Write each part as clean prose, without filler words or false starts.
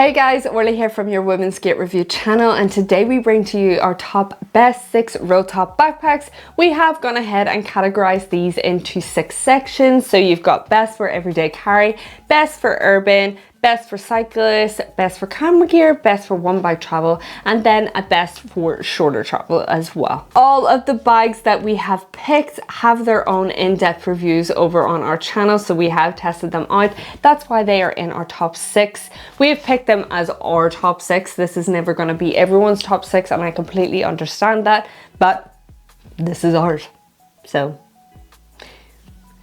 Hey guys, Orly here from your Women's Skate Review channel, and today we bring to you our best 6 roll top backpacks. We have gone ahead and categorized these into 6 sections. So you've got best for everyday carry, best for urban, best for cyclists, best for camera gear, best for one bike travel, and then a best for shorter travel as well. All of the bags that we have picked have their own in-depth reviews over on our channel, so we have tested them out. That's why they are in our top 6. We have picked them as our top 6. This is never going to be everyone's top 6, and I completely understand that, but this is ours. So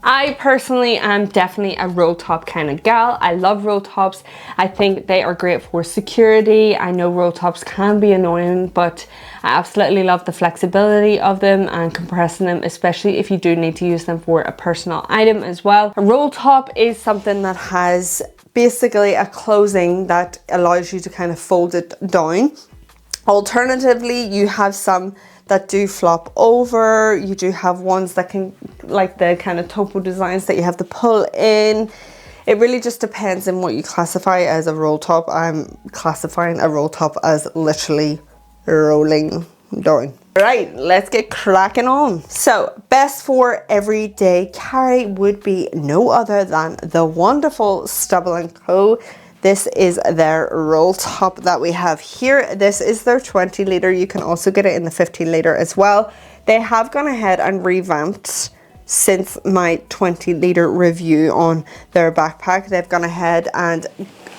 I personally am definitely a roll top kind of gal. I love roll tops. I think they are great for security. I know roll tops can be annoying, but I absolutely love the flexibility of them and compressing them, especially if you do need to use them for a personal item as well. A roll top is something that has basically a closing that allows you to kind of fold it down. Alternatively, you have some that do flop over. You do have ones that can, like the kind of topo designs that you have to pull in. It really just depends on what you classify as a roll top. I'm classifying a roll top as literally rolling down. Right, let's get cracking on. So best for everyday carry would be no other than the wonderful Stubble & Co. This is their roll top that we have here. This is their 20 litre. You can also get it in the 15 litre as well. They have gone ahead and revamped since my 20 litre review on their backpack. They've gone ahead and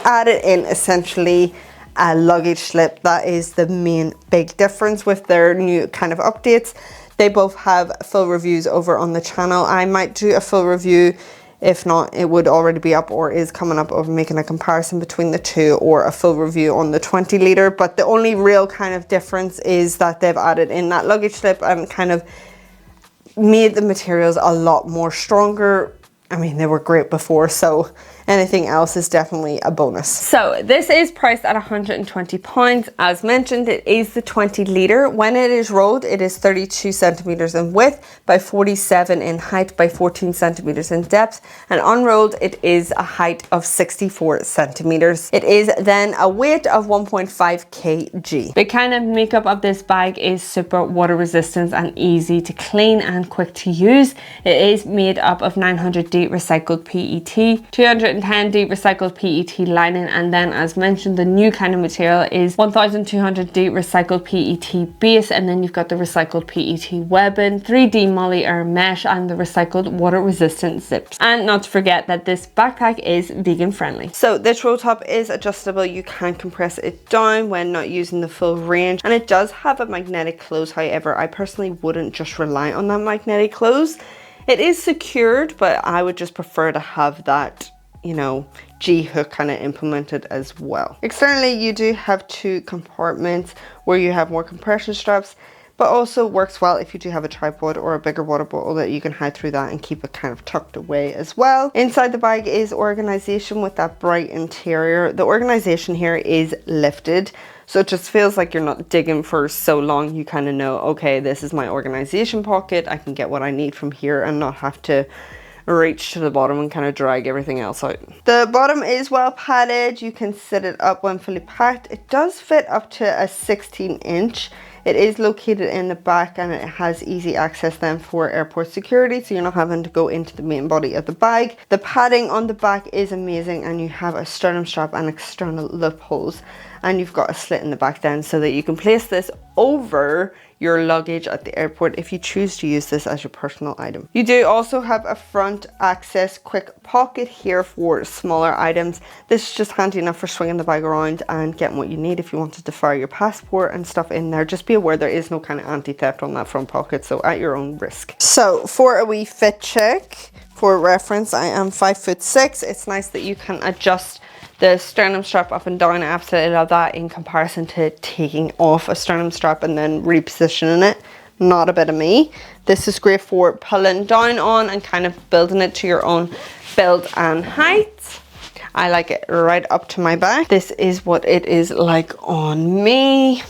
added in essentially a luggage slip. That is the main big difference with their new kind of updates. They both have full reviews over on the channel. I might do a full review. If not, it would already be up or is coming up, of making a comparison between the two, or a full review on the 20 litre. But the only real kind of difference is that they've added in that luggage slip and kind of made the materials a lot more stronger. I mean, they were great before, so anything else is definitely a bonus. So this is priced at £120. As mentioned, it is the 20 litre. When it is rolled, it is 32 centimeters in width by 47 in height by 14 centimeters in depth, and unrolled it is a height of 64 centimeters. It is then a weight of 1.5 kg. The kind of makeup of this bag is super water resistant and easy to clean and quick to use. It is made up of 900D recycled PET, 210D recycled PET lining, and then, as mentioned, the new kind of material is 1200D recycled PET base, and then you've got the recycled PET webbing, 3D moly air mesh, and the recycled water resistant zips. And not to forget that this backpack is vegan friendly. So this roll top is adjustable. You can compress it down when not using the full range, and it does have a magnetic close. However, I personally wouldn't just rely on that magnetic close. It is secured, but I would just prefer to have that, you know, G-hook kind of implemented as well. Externally, you do have 2 compartments where you have more compression straps, but also works well if you do have a tripod or a bigger water bottle that you can hide through that and keep it kind of tucked away as well. Inside the bag is organization with that bright interior. The organization here is lifted, so it just feels like you're not digging for so long. You kind of know, okay, this is my organization pocket. I can get what I need from here and not have to reach to the bottom and kind of drag everything else out. The bottom is well padded. You can sit it up when fully packed. It does fit up to a 16-inch. It is located in the back, and it has easy access then for airport security, so you're not having to go into the main body of the bag. The padding on the back is amazing, and you have a sternum strap and external loopholes, and you've got a slit in the back then so that you can place this over your luggage at the airport if you choose to use this as your personal item. You do also have a front access quick pocket here for smaller items. This is just handy enough for swinging the bag around and getting what you need if you wanted to fire your passport and stuff in there. Just be aware there is no kind of anti-theft on that front pocket, so at your own risk. So for a wee fit check, for reference, I am 5'6". It's nice that you can adjust the sternum strap up and down. I absolutely love that in comparison to taking off a sternum strap and then repositioning it. Not a bit of me. This is great for pulling down on and kind of building it to your own build and height. I like it right up to my back. This is what it is like on me.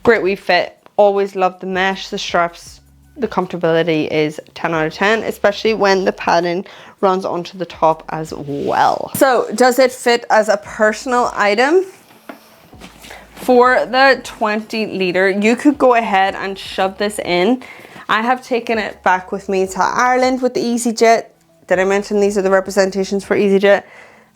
Great wee fit. Always love the mesh. The straps the comfortability is 10 out of 10, especially when the padding runs onto the top as well. So does it fit as a personal item? For the 20 litre, you could go ahead and shove this in. I have taken it back with me to Ireland with the EasyJet. Did I mention these are the representations for EasyJet?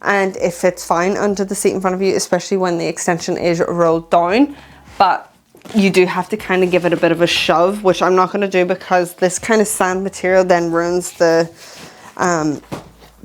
And it fits fine under the seat in front of you, especially when the extension is rolled down. But you do have to kind of give it a bit of a shove, which I'm not going to do because this kind of sand material then ruins the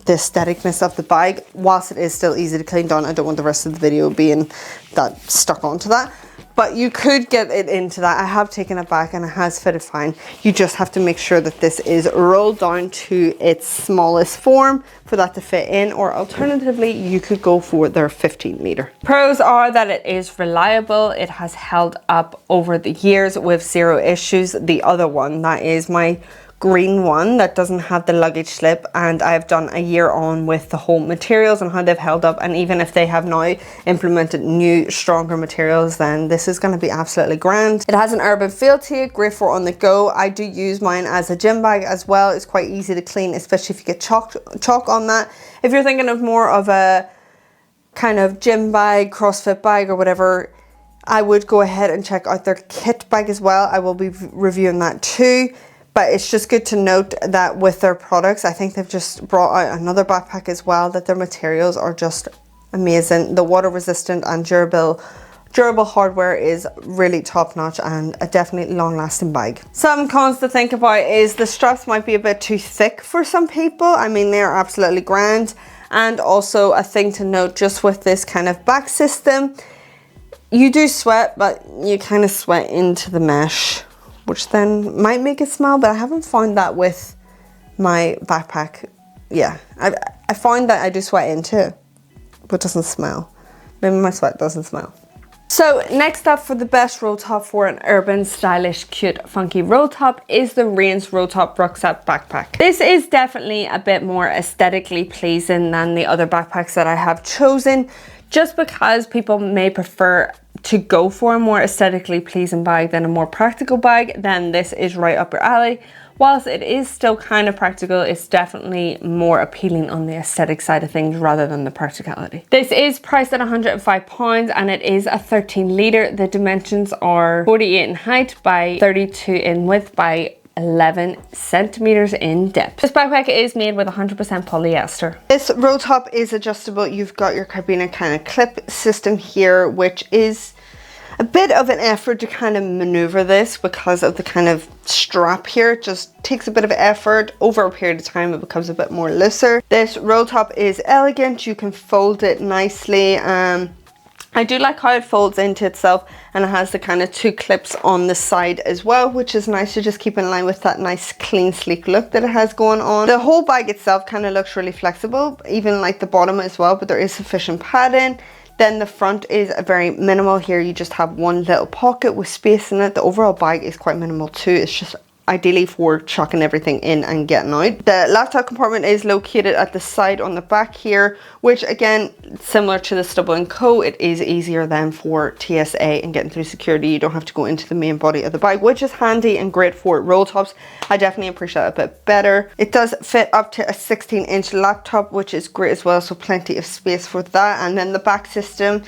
aestheticness of the bag. Whilst it is still easy to clean down, I don't want the rest of the video being that stuck onto that. But you could get it into that. I have taken it back and it has fitted fine. You just have to make sure that this is rolled down to its smallest form for that to fit in, or alternatively, you could go for their 15 litre. Pros are that it is reliable. It has held up over the years with zero issues. The other one, that is my green one that doesn't have the luggage slip, and I've done a year on with the whole materials and how they've held up, and even if they have now implemented new stronger materials, then this is going to be absolutely grand. It has an urban feel to it, great for on the go. I do use mine as a gym bag as well. It's quite easy to clean, especially if you get chalk on that. If you're thinking of more of a kind of gym bag, CrossFit bag or whatever, I would go ahead and check out their kit bag as well. I will be reviewing that too. But it's just good to note that with their products, I think they've just brought out another backpack as well, that their materials are just amazing. The water resistant and durable hardware is really top notch and a definitely long lasting bag. Some cons to think about is the straps might be a bit too thick for some people. I mean, they're absolutely grand. And also a thing to note just with this kind of back system, you do sweat, but you kind of sweat into the mesh, which then might make it smell, but I haven't found that with my backpack. Yeah, I found that I do sweat into it, but it doesn't smell. Maybe my sweat doesn't smell. So next up for the best roll top for an urban, stylish, cute, funky roll top is the Rain's Roll Top Rucksack Backpack. This is definitely a bit more aesthetically pleasing than the other backpacks that I have chosen, just because people may prefer to go for a more aesthetically pleasing bag than a more practical bag. Then this is right up your alley. Whilst it is still kind of practical, it's definitely more appealing on the aesthetic side of things rather than the practicality. This is priced at £105 and it is a 13 litre. The dimensions are 48 in height by 32 in width by 11 centimeters in depth. This backpack is made with 100% polyester. This roll top is adjustable. You've got your carabiner kind of clip system here, which is a bit of an effort to kind of maneuver this because of the kind of strap here. It just takes a bit of effort. Over a period of time it becomes a bit more looser. This roll top is elegant. You can fold it nicely. I do like how it folds into itself, and it has the kind of two clips on the side as well, which is nice to just keep in line with that nice clean sleek look that it has going on. The whole bag itself kind of looks really flexible, even like the bottom as well, but there is sufficient padding. Then the front is very minimal here. You just have one little pocket with space in it. The overall bag is quite minimal too. It's just ideally for chucking everything in and getting out. The laptop compartment is located at the side on the back here, which again, similar to the Stubble & Co, it is easier than for TSA and getting through security. You don't have to go into the main body of the bag, which is handy and great for roll tops. I definitely appreciate it a bit better. It does fit up to a 16-inch laptop, which is great as well, so plenty of space for that. And then the back system,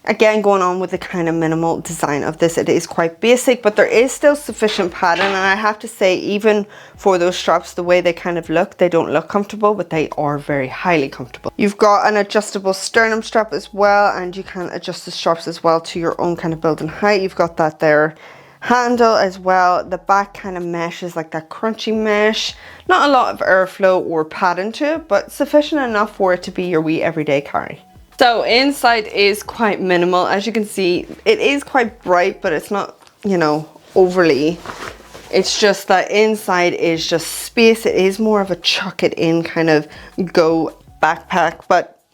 again, going on with the kind of minimal design of this, it is quite basic, but there is still sufficient padding, and I have to say, even for those straps, the way they kind of look, they don't look comfortable, but they are very highly comfortable. You've got an adjustable sternum strap as well, and you can adjust the straps as well to your own kind of build and height. You've got that there handle as well. The back kind of mesh is like that crunchy mesh. Not a lot of airflow or padding to it, but sufficient enough for it to be your wee everyday carry. So inside is quite minimal. As you can see, it is quite bright, but it's not, you know, overly. It's just that inside is just space. It is more of a chuck it in kind of go backpack, but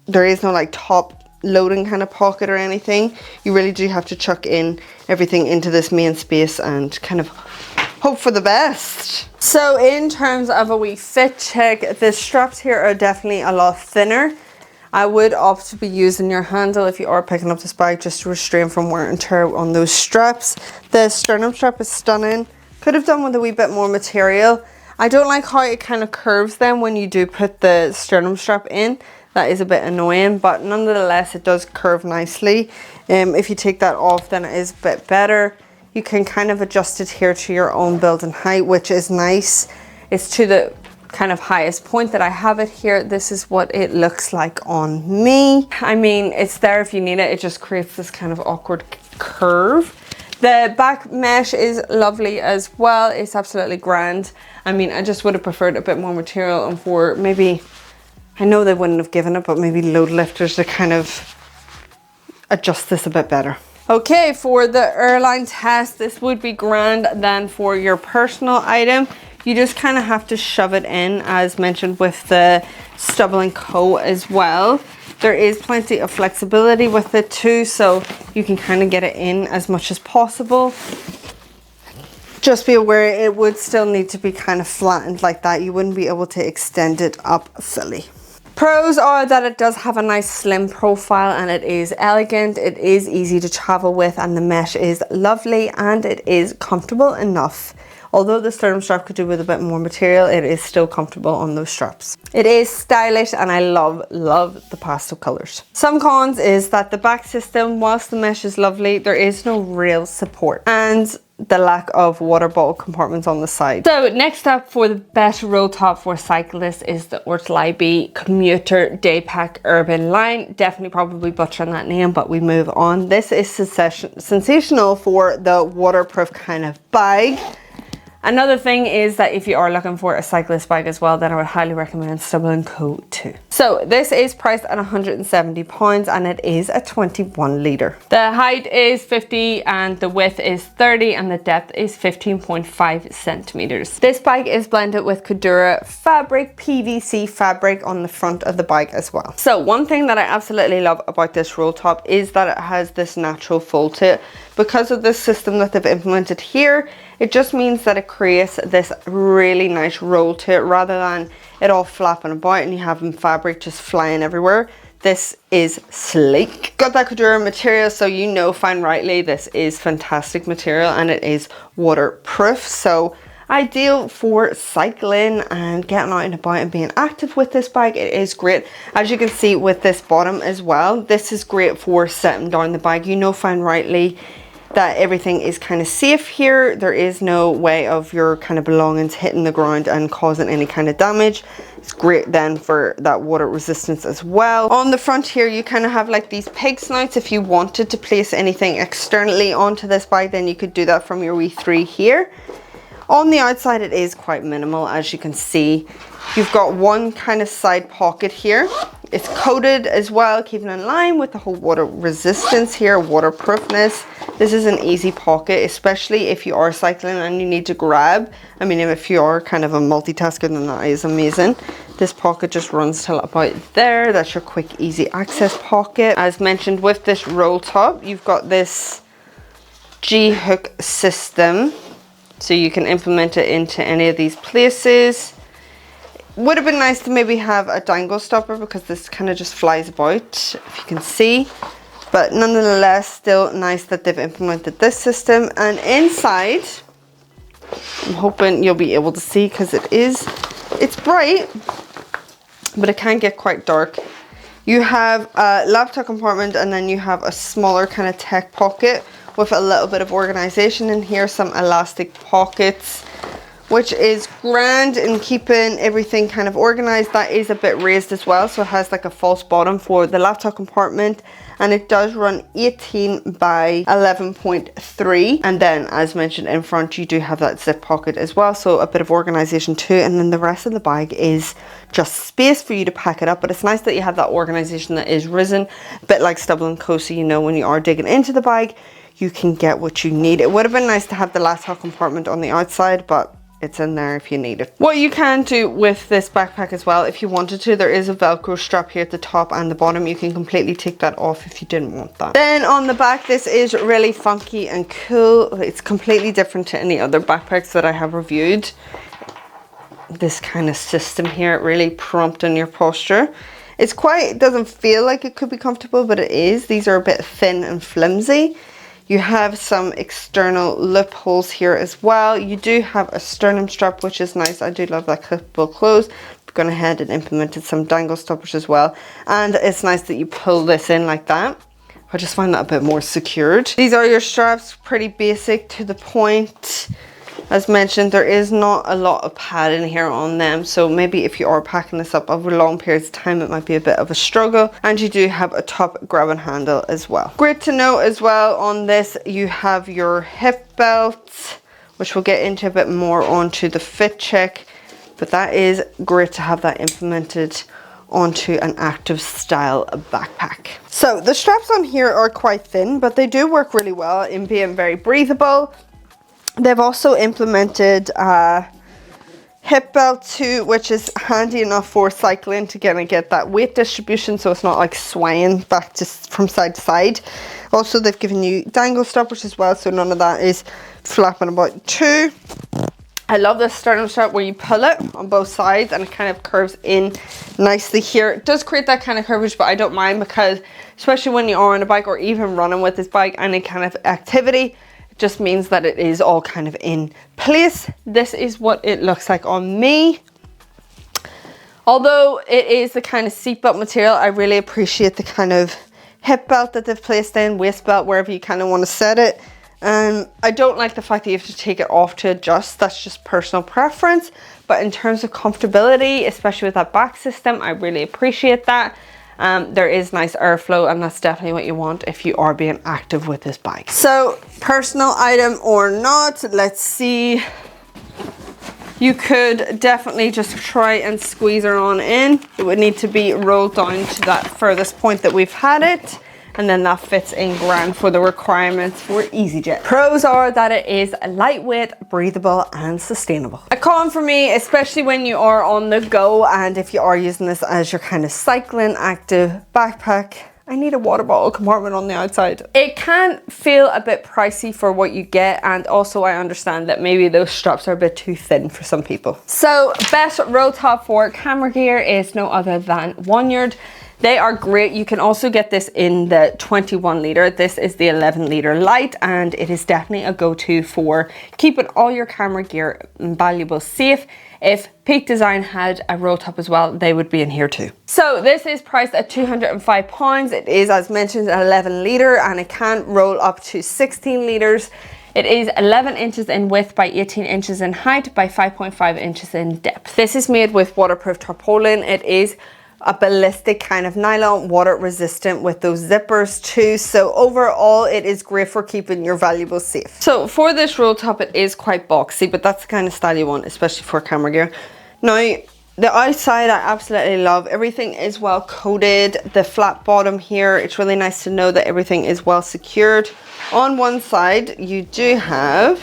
there is no like top loading kind of pocket or anything. You really do have to chuck in everything into this main space and kind of hope for the best. So in terms of a wee fit check, the straps here are definitely a lot thinner. I would opt to be using your handle if you are picking up this bag, just to restrain from wear and tear on those straps. The sternum strap is stunning. Could have done with a wee bit more material. I don't like how it kind of curves then when you do put the sternum strap in. That is a bit annoying, but nonetheless it does curve nicely. If you take that off, then it is a bit better. You can kind of adjust it here to your own build and height, which is nice. It's to the kind of highest point that I have it here. This is what it looks like on me. I mean, it's there if you need it. It just creates this kind of awkward curve. The back mesh is lovely as well. It's absolutely grand. I mean, I just would have preferred a bit more material, and for maybe, I know they wouldn't have given it, but maybe load lifters to kind of adjust this a bit better. Okay, for the airline test, this would be grand. Then for your personal item, you just kind of have to shove it in, as mentioned with the stubble and co as well. There is plenty of flexibility with it too, so you can kind of get it in as much as possible. Just be aware it would still need to be kind of flattened like that. You wouldn't be able to extend it up fully. Pros are that it does have a nice slim profile and it is elegant, it is easy to travel with, and the mesh is lovely and it is comfortable enough. Although the sternum strap could do with a bit more material, it is still comfortable on those straps. It is stylish and I love the pastel colors. Some cons is that the back system, whilst the mesh is lovely, there is no real support and the lack of water bottle compartments on the side. So next up for the best roll top for cyclists is the ROLLTOP Commuter Day Pack Urban line. Definitely probably butchering that name, but we move on. This is sensational for the waterproof kind of bag. Another thing is that if you are looking for a cyclist bag as well, then I would highly recommend Stubble & Co too. So this is priced at £170 and it is a 21 litre. The height is 50 and the width is 30 and the depth is 15.5 centimeters. This bag is blended with Cordura fabric, PVC fabric on the front of the bag as well. So one thing that I absolutely love about this roll top is that it has this natural fold to it. Because of this system that they've implemented here, it just means that it creates this really nice roll to it rather than it all flapping about and you having fabric just flying everywhere. This is sleek. Got that Cordura material, so you know fine rightly this is fantastic material and it is waterproof. So ideal for cycling and getting out and about and being active with this bag. It is great. As you can see with this bottom as well, this is great for setting down the bag. You know fine rightly that everything is kind of safe here. There is no way of your kind of belongings hitting the ground and causing any kind of damage. It's great then for that water resistance as well. On the front here, you kind of have like these pig snouts. If you wanted to place anything externally onto this bag, then you could do that from your wee3 here. On the outside, it is quite minimal, as you can see. You've got one kind of side pocket here. It's coated as well, keeping in line with the whole water resistance here, waterproofness. This is an easy pocket, especially if you are cycling and you need to grab. I mean, if you are kind of a multitasker, then that is amazing. This pocket just runs till about there. That's your quick, easy access pocket. As mentioned with this roll top, you've got this G-hook system. So you can implement it into any of these places. Would have been nice to maybe have a dangle stopper because this kind of just flies about, if you can see. But nonetheless, still nice that they've implemented this system. And inside, I'm hoping you'll be able to see because it's bright, but it can get quite dark. You have a laptop compartment and then you have a smaller kind of tech pocket with a little bit of organization in here, some elastic pockets, which is grand in keeping everything kind of organized. That is a bit raised as well, so it has like a false bottom for the laptop compartment, and it does run 18 by 11.3. And then, as mentioned in front, you do have that zip pocket as well, so a bit of organization too. And then the rest of the bag is just space for you to pack it up, but it's nice that you have that organization that is risen, a bit like Stubble & Co, so you know when you are digging into the bag, you can get what you need. It would have been nice to have the laptop compartment on the outside, but it's in there if you need it. What you can do with this backpack as well, if you wanted to, there is a Velcro strap here at the top and the bottom. You can completely take that off if you didn't want that. Then on the back, this is really funky and cool. It's completely different to any other backpacks that I have reviewed. This kind of system here, really prompting your posture. It doesn't feel like it could be comfortable, but it is. These are a bit thin and flimsy. You have some external loopholes here as well. You do have a sternum strap, which is nice. I do love that clippable close. I've gone ahead and implemented some dangle stoppers as well. And it's nice that you pull this in like that. I just find that a bit more secured. These are your straps, pretty basic to the point. As mentioned, there is not a lot of padding here on them, so maybe if you are packing this up over long periods of time, it might be a bit of a struggle. And you do have a top grabbing handle as well. Great to know as well on this, you have your hip belt, which we'll get into a bit more onto the fit check, but that is great to have that implemented onto an active style backpack. So the straps on here are quite thin, but they do work really well in being very breathable. They've also implemented a hip belt too, which is handy enough for cycling to get that weight distribution, so it's not like swaying back just from side to side. Also, they've given you dangle stoppers as well, so none of that is flapping about too. I love this sternum strap where you pull it on both sides and it kind of curves in nicely here. It does create that kind of curvature, but I don't mind, because especially when you are on a bike or even running with this bike, any kind of activity, just means that it is all kind of in place. This is what it looks like on me. Although it is the kind of seatbelt material, I really appreciate the kind of hip belt that they've placed in, waist belt, wherever you kind of want to set it. I don't like the fact that you have to take it off to adjust. That's just personal preference. But in terms of comfortability, especially with that back system, I really appreciate that. There is nice airflow, and that's definitely what you want if you are being active with this bike. So personal item or not, let's see. You could definitely just try and squeeze her on in. It would need to be rolled down to that furthest point that we've had it, and then that fits in grand for the requirements for EasyJet. Pros are that it is lightweight, breathable, and sustainable. A con for me, especially when you are on the go and if you are using this as your kind of cycling active backpack, I need a water bottle compartment on the outside. It can feel a bit pricey for what you get, and also I understand that maybe those straps are a bit too thin for some people. So best roll top for camera gear is no other than Wonyard. They are great. You can also get this in the 21 litre. This is the 11 litre light, and it is definitely a go-to for keeping all your camera gear and valuables safe. If Peak Design had a roll top as well, they would be in here too. So this is priced at £205. It is, as mentioned, 11 litre, and it can roll up to 16 litres. It is 11 inches in width by 18 inches in height by 5.5 inches in depth. This is made with waterproof tarpaulin. It is a ballistic kind of nylon, water resistant with those zippers too. So overall, it is great for keeping your valuables safe. So for this roll top, it is quite boxy, but that's the kind of style you want, especially for camera gear. Now, the outside I absolutely love. Everything is well coated. The flat bottom here, it's really nice to know that everything is well secured. On one side, you do have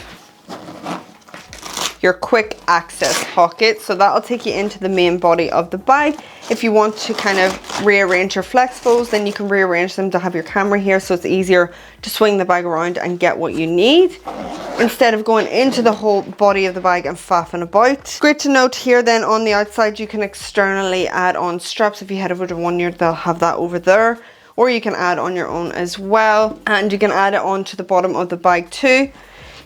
your quick access pocket, so that'll take you into the main body of the bike. If you want to kind of rearrange your flexibles, then you can rearrange them to have your camera here, so it's easier to swing the bag around and get what you need instead of going into the whole body of the bag and faffing about. Great to note here then, on the outside you can externally add on straps. If you head over to Wonyard, they'll have that over there, or you can add on your own as well, and you can add it onto the bottom of the bag too.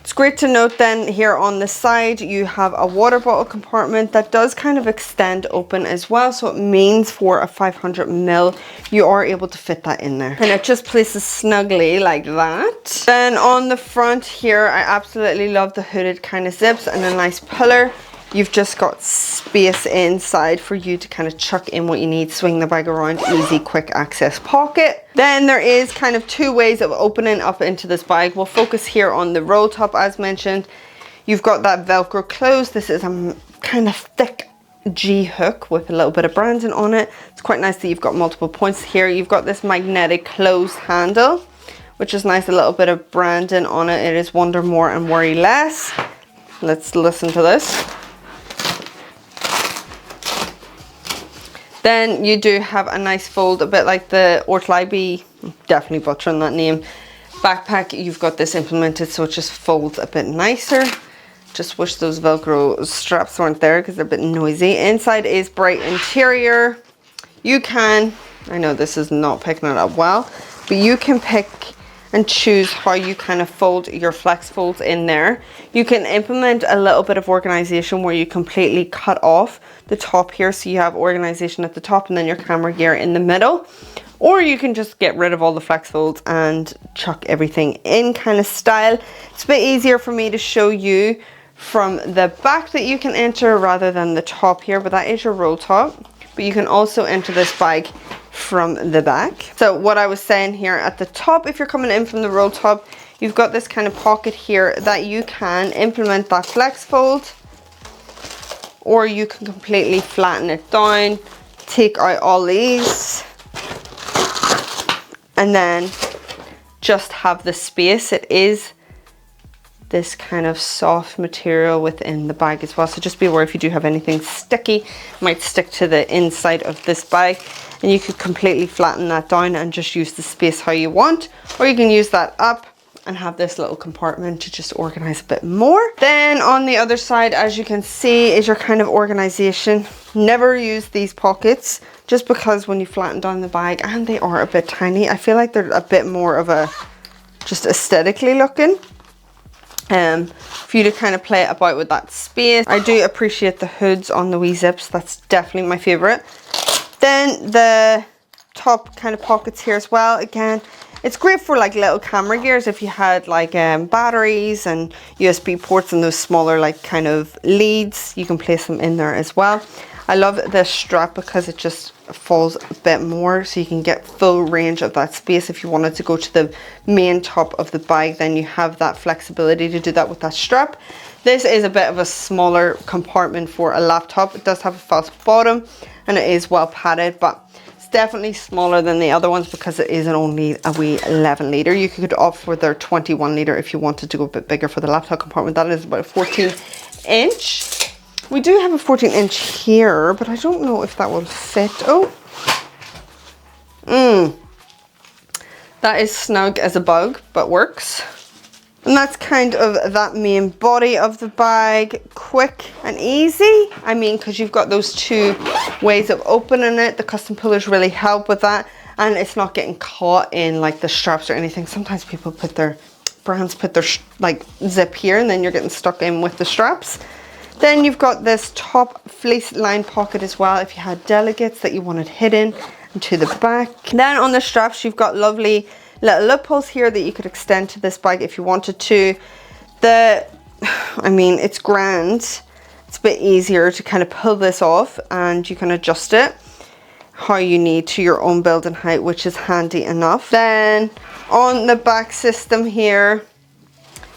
It's great to note then here on the side you have a water bottle compartment that does kind of extend open as well, so it means for a 500 ml you are able to fit that in there, and it just places snugly like that. Then on the front here, I absolutely love the hooded kind of zips and a nice puller. You've just got space inside for you to kind of chuck in what you need, swing the bag around, easy quick access pocket. Then there is kind of two ways of opening up into this bag. We'll focus here on the roll top. As mentioned, you've got that Velcro close. This is a kind of thick G hook with a little bit of branding on it. It's quite nice that you've got multiple points here. You've got this magnetic close handle, which is nice, a little bit of branding on it. It is wonder more and worry less. Let's listen to this. Then you do have a nice fold, a bit like the Ortlibe, definitely butchering that name, backpack. You've got this implemented so it just folds a bit nicer. Just wish those Velcro straps weren't there because they're a bit noisy. Inside is bright interior. You can, I know this is not picking it up well, but you can pick and choose how you kind of fold your flex folds in there. You can implement a little bit of organization where you completely cut off the top here, so you have organization at the top and then your camera gear in the middle. Or you can just get rid of all the flex folds and chuck everything in kind of style. It's a bit easier for me to show you from the back that you can enter rather than the top here, but that is your roll top. But you can also enter this bag from the back. So what I was saying here at the top, if you're coming in from the roll top, you've got this kind of pocket here that you can implement that flex fold, or you can completely flatten it down, take out all these, and then just have the space. It is this kind of soft material within the bag as well, so just be aware if you do have anything sticky, it might stick to the inside of this bag, and you could completely flatten that down and just use the space how you want, or you can use that up and have this little compartment to just organize a bit more. Then on the other side, as you can see, is your kind of organization. Never use these pockets, just because when you flatten down the bag, and they are a bit tiny, I feel like they're a bit more of a just aesthetically looking. For you to kind of play about with that space. I do appreciate the hoods on the wee zips, that's definitely my favorite. Then the top kind of pockets here as well, again, it's great for like little camera gears if you had like batteries and USB ports and those smaller like kind of leads, you can place them in there as well. I love this strap because it just falls a bit more, so you can get full range of that space. If you wanted to go to the main top of the bag, then you have that flexibility to do that with that strap. This is a bit of a smaller compartment for a laptop. It does have a felt bottom and it is well padded, but it's definitely smaller than the other ones because it is only a wee 11 litre. You could opt for their 21 litre if you wanted to go a bit bigger for the laptop compartment. That is about a 14 inch. We do have a 14 inch here, but I don't know if that will fit. Oh, that is snug as a bug, but works. And that's kind of that main body of the bag. Quick and easy. I mean, because you've got those two ways of opening it. The custom pullers really help with that. And it's not getting caught in like the straps or anything. Sometimes people put their, brands put their like zip here and then you're getting stuck in with the straps. Then you've got this top fleece line pocket as well if you had delegates that you wanted hidden into the back. Then on the straps you've got lovely little loopholes here that you could extend to this bag if you wanted to. I mean, it's grand. It's a bit easier to kind of pull this off and you can adjust it how you need to your own build and height, which is handy enough. Then on the back system here,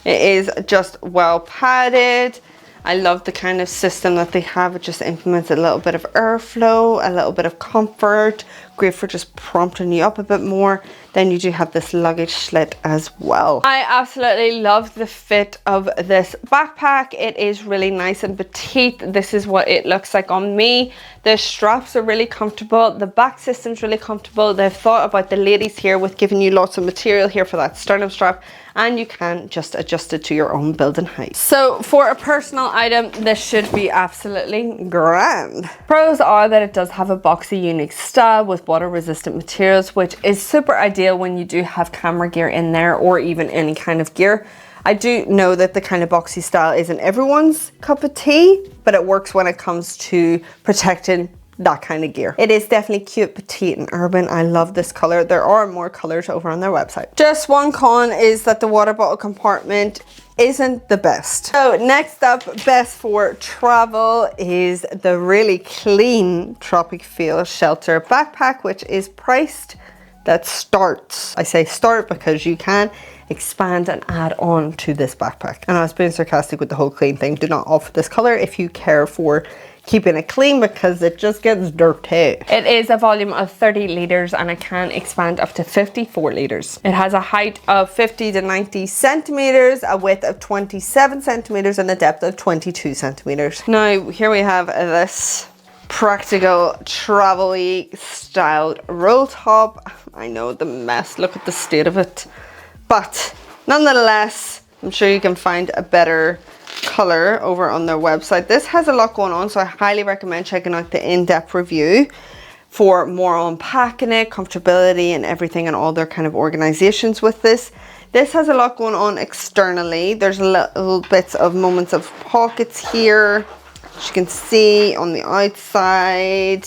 it is just well padded. I love the kind of system that they have. It just implements a little bit of airflow, a little bit of comfort, great for just prompting you up a bit more. Then you do have this luggage slit as well. I absolutely love the fit of this backpack. It is really nice and petite. This is what it looks like on me. The straps are really comfortable. The back system's really comfortable. They've thought about the ladies here with giving you lots of material here for that sternum strap, and you can just adjust it to your own build and height. So for a personal item, this should be absolutely grand. Pros are that it does have a boxy, unique style with water resistant materials, which is super ideal when you do have camera gear in there or even any kind of gear. I do know that the kind of boxy style isn't everyone's cup of tea, but it works when it comes to protecting that kind of gear. It is definitely cute, petite and urban. I love this color. There are more colors over on their website. Just one con is that the water bottle compartment isn't the best. So next up, best for travel, is the really clean Tropic Feel Shelter backpack, which is priced, that starts, I say start because you can expand and add on to this backpack. And I was being sarcastic with the whole clean thing. Do not opt for this color if you care for keeping it clean because it just gets dirty. It is a volume of 30 litres and it can expand up to 54 litres. It has a height of 50 to 90 centimetres, a width of 27 centimetres and a depth of 22 centimetres. Now here we have this practical travel-y styled roll top. I know the mess, look at the state of it. But nonetheless, I'm sure you can find a better color over on their website. This has a lot going on, so I highly recommend checking out the in-depth review. for more unpacking it, comfortability and everything, and all their kind of organizations with this. This has a lot going on externally. There's little bits of moments of pockets here, as you can see on the outside.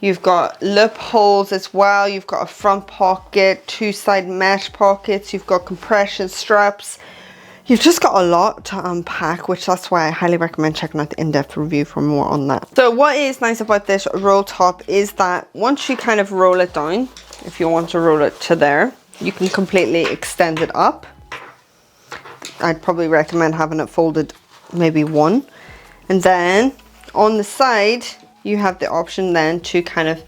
You've got lip holes as well. You've got a front pocket, 2 side mesh pockets. You've got compression straps. You've just got a lot to unpack, which that's why I highly recommend checking out the in-depth review for more on that. So what is nice about this roll top is that once you kind of roll it down, if you want to roll it to there, you can completely extend it up. I'd probably recommend having it folded maybe 1. And then on the side, you have the option then to kind of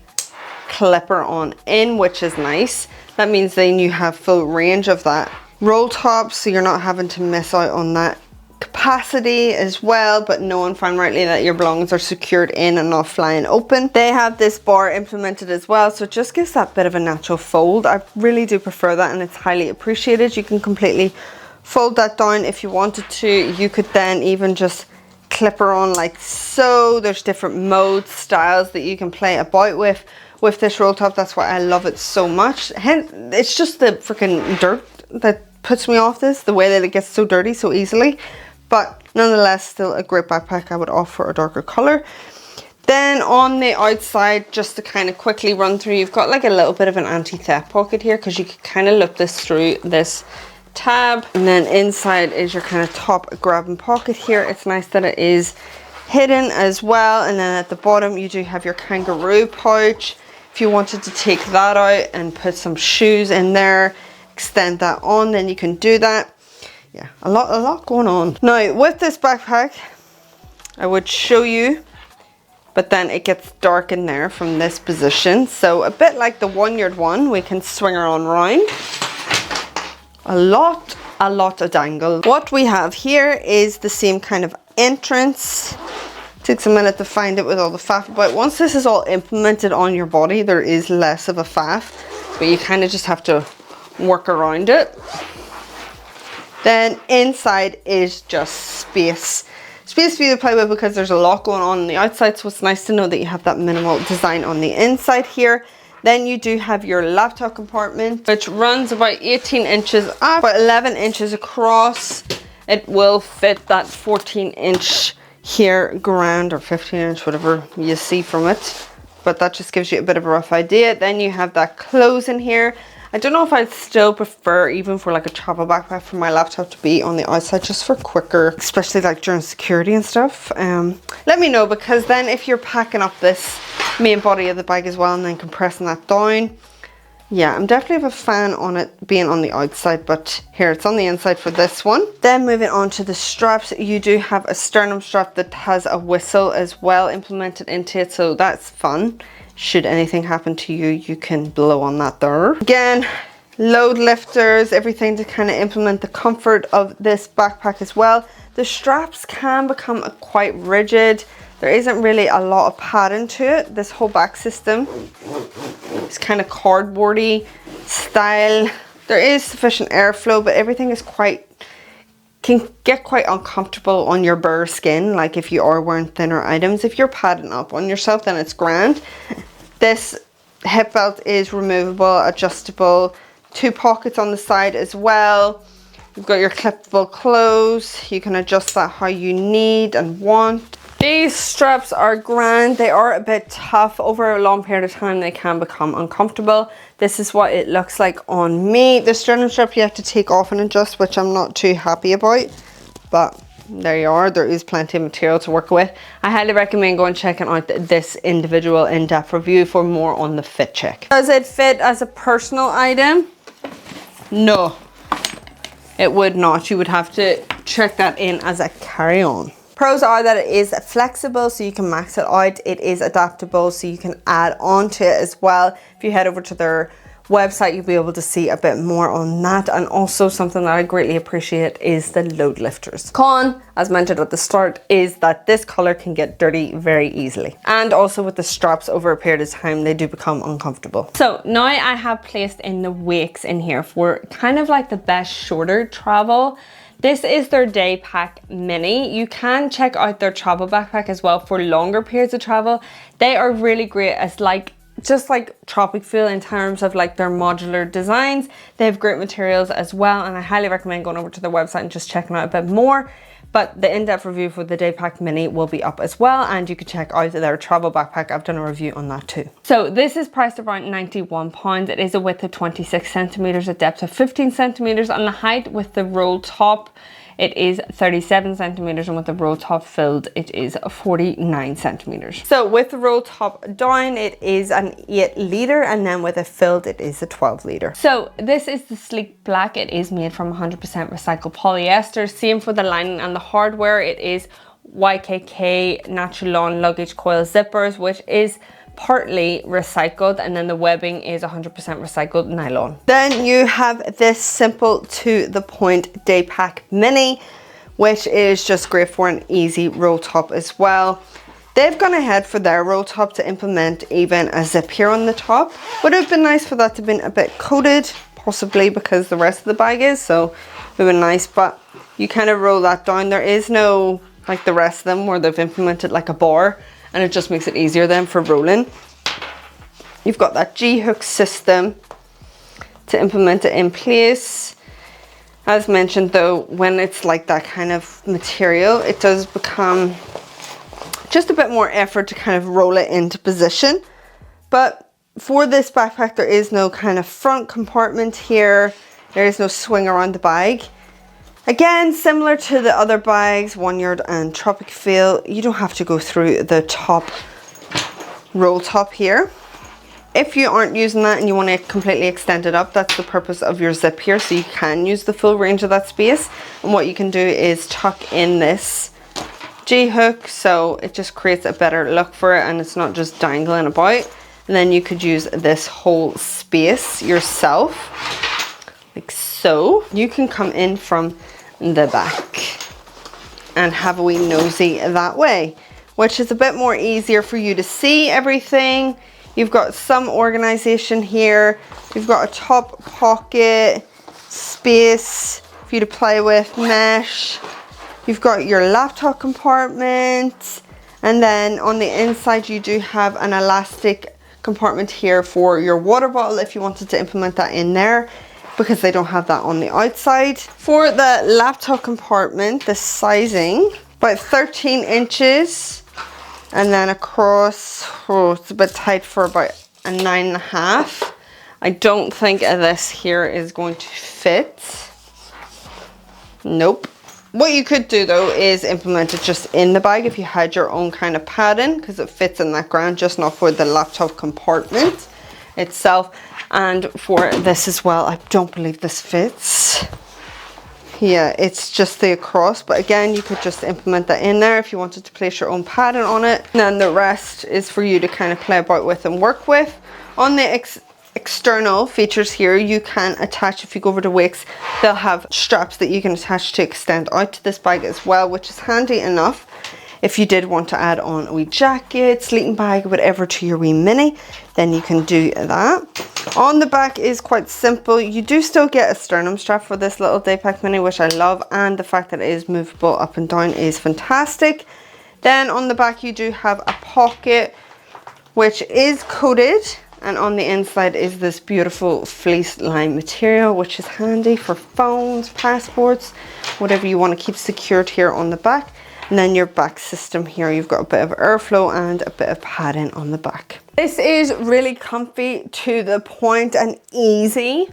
clip her on in, which is nice. That means then you have full range of that roll top, so you're not having to miss out on that capacity as well, but knowing fine rightly that your belongings are secured in and not flying open. They have this bar implemented as well, so it just gives that bit of a natural fold. I really do prefer that, and it's highly appreciated. You can completely fold that down if you wanted to. You could then even just clip her on like so. There's different modes, styles that you can play about with this roll top. That's why I love it so much. It's just the freaking dirt that puts me off this, the way that it gets so dirty so easily, but nonetheless still a great backpack. I would opt for a darker color. Then on the outside, just to kind of quickly run through, you've got like a little bit of an anti-theft pocket here, because you can kind of loop this through this tab, and then inside is your kind of top grabbing pocket here. It's nice that it is hidden as well, and then at the bottom you do have your kangaroo pouch. If you wanted to take that out and put some shoes in there, extend that on, then you can do that. Yeah, a lot going on. Now with this backpack, I would show you, but then it gets dark in there from this position. So a bit like the one-yard one, we can swing her on round. A lot of dangle. What we have here is the same kind of entrance. Takes a minute to find it with all the faff about. Once this is all implemented on your body, there is less of a faff, but you kind of just have to work around it. Then inside is just space for you to play with, because there's a lot going on the outside, so it's nice to know that you have that minimal design on the inside here. Then you do have your laptop compartment, which runs about 18 inches up, about 11 inches across. It will fit that 14-inch here ground, or 15-inch, whatever you see from it, but that just gives you a bit of a rough idea. Then you have that close in here. I don't know if I'd still prefer, even for like a travel backpack, for my laptop to be on the outside, just for quicker, especially like during security and stuff. Let me know, because then if you're packing up this main body of the bag as well and then compressing that down, yeah, I'm definitely a fan on it being on the outside, but here it's on the inside for this one. Then moving on to the straps, you do have a sternum strap that has a whistle as well implemented into it, so that's fun. Should anything happen to you, you can blow on that there. Again, load lifters, everything to kind of implement the comfort of this backpack as well. The straps can become quite rigid. There isn't really a lot of padding to it. This whole back system is kind of cardboardy style. There is sufficient airflow, but everything is can get quite uncomfortable on your bare skin, like if you are wearing thinner items. If you're padding up on yourself, then it's grand. This hip belt is removable, adjustable, 2 pockets on the side as well. You've got your clippable clothes. You can adjust that how you need and want. These straps are grand. They are a bit tough. Over a long period of time, they can become uncomfortable. This is what it looks like on me. The sternum strap you have to take off and adjust, which I'm not too happy about, but there you are. There is plenty of material to work with. I highly recommend going and checking out this individual in-depth review for more on the fit check. Does it fit as a personal item? No, it would not. You would have to check that in as a carry-on. Pros are that it is flexible, so you can max it out. It is adaptable, so you can add on to it as well. If you head over to their website, you'll be able to see a bit more on that. And also something that I greatly appreciate is the load lifters. Con, as mentioned at the start, is that this color can get dirty very easily. And also with the straps, over a period of time, they do become uncomfortable. So now I have placed in the wakes in here for kind of like the best shorter travel. This is their day pack mini. You can check out their travel backpack as well for longer periods of travel. They are really great as like just like Tropic feel in terms of like their modular designs. They have great materials as well, and I highly recommend going over to their website and just checking out a bit more. But the in-depth review for the Day Pack Mini will be up as well, and you can check out their travel backpack. I've done a review on that too. So this is priced around £91. It is a width of 26 centimeters, a depth of 15 centimeters, and the height with the roll top, it is 37 centimeters, and with the roll top filled, it is 49 centimeters. So with the roll top down, it is an 8 litre, and then with it filled, it is a 12 litre. So this is the sleek black. It is made from 100% recycled polyester. Same for the lining and the hardware. It is YKK natural lawn luggage coil zippers, which is partly recycled, and then the webbing is 100% recycled nylon. Then you have this simple to the point Day Pack Mini, which is just great for an easy roll top as well. They've gone ahead for their roll top to implement even a zip here on the top. Would have been nice for that to have been a bit coated, possibly because the rest of the bag is, so it would have been nice, but you kind of roll that down. There is no, like the rest of them, where they've implemented like a bar, and it just makes it easier then for rolling. You've got that G-hook system to implement it in place. As mentioned though, when it's like that kind of material, it does become just a bit more effort to kind of roll it into position. But for this backpack, there is no kind of front compartment here. There is no swing around the bag. Again, similar to the other bags, One Yard and Tropic Feel, you don't have to go through the top roll top here. If you aren't using that and you want to completely extend it up, that's the purpose of your zip here, so you can use the full range of that space. And what you can do is tuck in this G-hook, so it just creates a better look for it, and it's not just dangling about. And then you could use this whole space yourself, like so. You can come in from the back and have a wee nosy that way, which is a bit more easier for you to see everything. You've got some organization here. You've got a top pocket, space for you to play with, mesh. You've got your laptop compartment, and then on the inside you do have an elastic compartment here for your water bottle if you wanted to implement that in there, because they don't have that on the outside. For the laptop compartment, the sizing, about 13 inches, and then across, oh, it's a bit tight for about a 9.5. I don't think this here is going to fit. Nope. What you could do though is implement it just in the bag if you had your own kind of padding, because it fits in that ground, just not for the laptop compartment itself. And for this as well, I don't believe this fits. Yeah, it's just the across, but again, you could just implement that in there if you wanted to place your own padding on it. And then the rest is for you to kind of play about with and work with. On the external features here, you can attach, if you go over to Wix, they'll have straps that you can attach to extend out to this bag as well, which is handy enough if you did want to add on a wee jacket, sleeping bag, whatever to your wee mini, then you can do that. On the back is quite simple. You do still get a sternum strap for this little Day Pack Mini, which I love, and the fact that it is movable up and down is fantastic. Then on the back you do have a pocket which is coated, and on the inside is this beautiful fleece lined material, which is handy for phones, passports, whatever you want to keep secured here on the back. And then your back system here, you've got a bit of airflow and a bit of padding on the back. This is really comfy, to the point, and easy.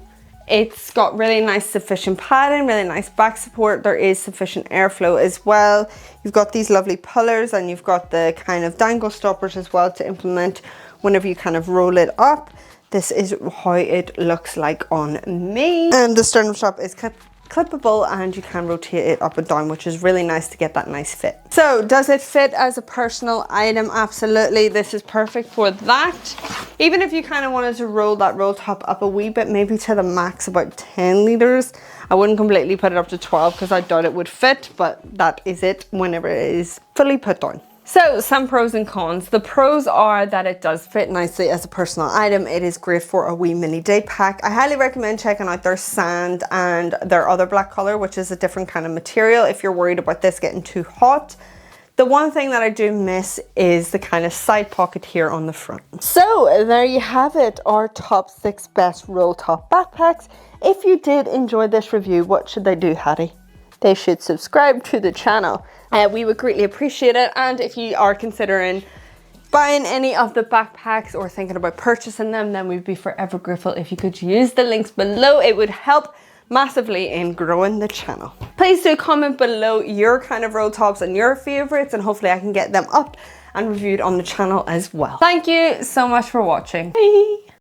It's got really nice sufficient padding, really nice back support. There is sufficient airflow as well. You've got these lovely pullers, and you've got the kind of dangle stoppers as well to implement whenever you kind of roll it up. This is how it looks like on me. And the sternum strap is clippable, and you can rotate it up and down, which is really nice to get that nice fit. So does it fit as a personal item? Absolutely. This is perfect for that. Even if you kind of wanted to roll that roll top up a wee bit, maybe to the max about 10 liters, I wouldn't completely put it up to 12 because I doubt it would fit, but that is it whenever it is fully put down. So some pros and cons. The pros are that it does fit nicely as a personal item. It is great for a wee mini day pack. I highly recommend checking out their sand and their other black color, which is a different kind of material if you're worried about this getting too hot The one thing that I do miss is the kind of side pocket here on the front. So there you have it, our top 6 best roll top backpacks. If you did enjoy this review, what should they do, Hattie? They should subscribe to the channel. We would greatly appreciate it. And if you are considering buying any of the backpacks or thinking about purchasing them, then we'd be forever grateful if you could use the links below. It would help massively in growing the channel. Please do comment below your kind of roll tops and your favorites, and hopefully I can get them up and reviewed on the channel as well. Thank you so much for watching. Bye.